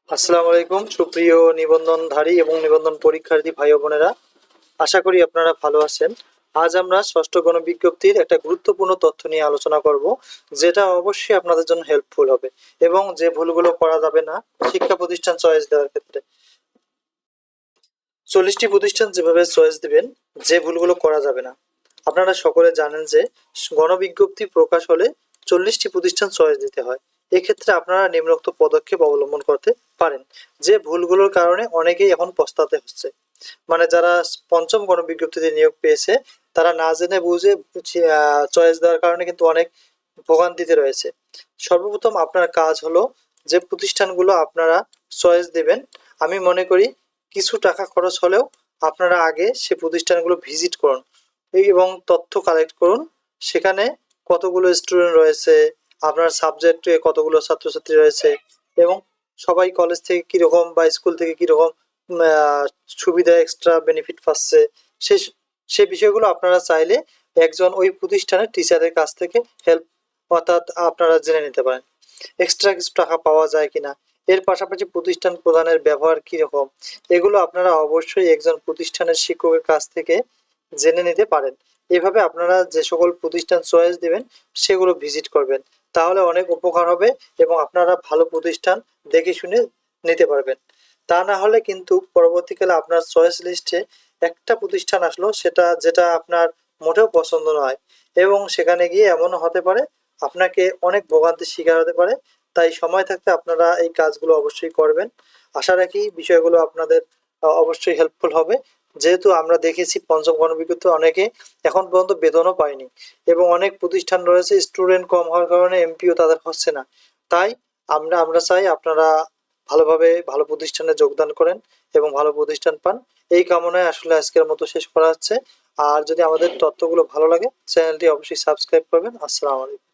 আসসালামু আলাইকুম সুপ্রিয় নিবন্ধনধারী এবং নিবন্ধন পরীক্ষার্থী ভাই ও বোনেরা, আশা করি আপনারা ভালো আছেন। আজ আমরা ষষ্ঠ গণবিজ্ঞপ্তির একটা গুরুত্বপূর্ণ তথ্য নিয়ে আলোচনা করব, যেটা অবশ্যই আপনাদের জন্য হেল্পফুল হবে এবং যে ভুলগুলো করা যাবে না শিক্ষা প্রতিষ্ঠান চয়েস দেওয়ার ক্ষেত্রে। 40টি প্রতিষ্ঠান যেভাবে চয়েস দিবেন, যে ভুলগুলো করা যাবে না। আপনারা সকলে জানেন যে গণবিজ্ঞপ্তি প্রকাশ হলে 40টি প্রতিষ্ঠান চয়েস দিতে হয়। এক্ষেত্রে আপনারা নিম্নোক্ত পদক্ষেপ অবলম্বন করতে পারেন, যে ভুলগুলোর কারণে অনেকেই এখন পস্তাতে হচ্ছে। মানে যারা পঞ্চম গণবিজ্ঞপ্তিতে নিয়োগ পেয়েছে, তারা না জেনে বুঝে চয়েস দেওয়ার কারণে কিন্তু অনেক ভোগান্তিতে রয়েছে। সর্বপ্রথম আপনার কাজ হলো, যে প্রতিষ্ঠানগুলো আপনারা চয়েস দেবেন, আমি মনে করি কিছু টাকা খরচ হলেও আপনারা আগে সে প্রতিষ্ঠানগুলো ভিজিট করুন এবং তথ্য কালেক্ট করুন। সেখানে কতগুলো স্টুডেন্ট রয়েছে, আপনার সাবজেক্টে কতগুলো ছাত্রছাত্রী রয়েছে, এবং সবাই কলেজ থেকে কীরকম বা স্কুল থেকে কীরকম সুবিধা এক্সট্রা বেনিফিট পাচ্ছে, সে সে বিষয়গুলো আপনারা চাইলে একজন ওই প্রতিষ্ঠানের টিচারের কাছ থেকে হেল্প, অর্থাৎ আপনারা জেনে নিতে পারেন এক্সট্রা কিছু টাকা পাওয়া যায় কিনা। এর পাশাপাশি প্রতিষ্ঠান প্রধানের ব্যবহার কীরকম, এগুলো আপনারা অবশ্যই একজন প্রতিষ্ঠানের শিক্ষকের কাছ থেকে জেনে নিতে পারেন। এভাবে আপনারা যে সকল প্রতিষ্ঠান চয়েস দিবেন সেগুলো ভিজিট করবেন, তাহলে অনেক উপকার হবে এবং আপনারা ভালো প্রতিষ্ঠান দেখে শুনে নিতে পারবেন। তা না হলে কিন্তু পরবর্তীকালে আপনার চয়েস লিস্টে একটা প্রতিষ্ঠান আসলো সেটা যেটা আপনার মোটেও পছন্দ নয়, এবং সেখানে গিয়ে এমনও হতে পারে আপনাকে অনেক ভোগান্তির শিকার হতে পারে। তাই সময় থাকতে আপনারা এই কাজগুলো অবশ্যই করবেন। আশা রাখি বিষয়গুলো আপনাদের অবশ্যই হেল্পফুল হবে। যেহেতু আমরা দেখেছি পঞ্চম গণবিজ্ঞপ্তি অনেকে এখন পর্যন্ত বেতনও পায়নি, এবং অনেক প্রতিষ্ঠান রয়েছে স্টুডেন্ট কম হওয়ার কারণে এমপিও তাদের হচ্ছে না। তাই আমরা চাই আপনারা ভালোভাবে ভালো প্রতিষ্ঠানে যোগদান করেন এবং ভালো প্রতিষ্ঠান পান। এই কামনায় আসলে আজকের মতো শেষ করা হচ্ছে। আর যদি আমাদের তথ্যগুলো ভালো লাগে, চ্যানেলটি অবশ্যই সাবস্ক্রাইব করবেন। আসসালামু আলাইকুম।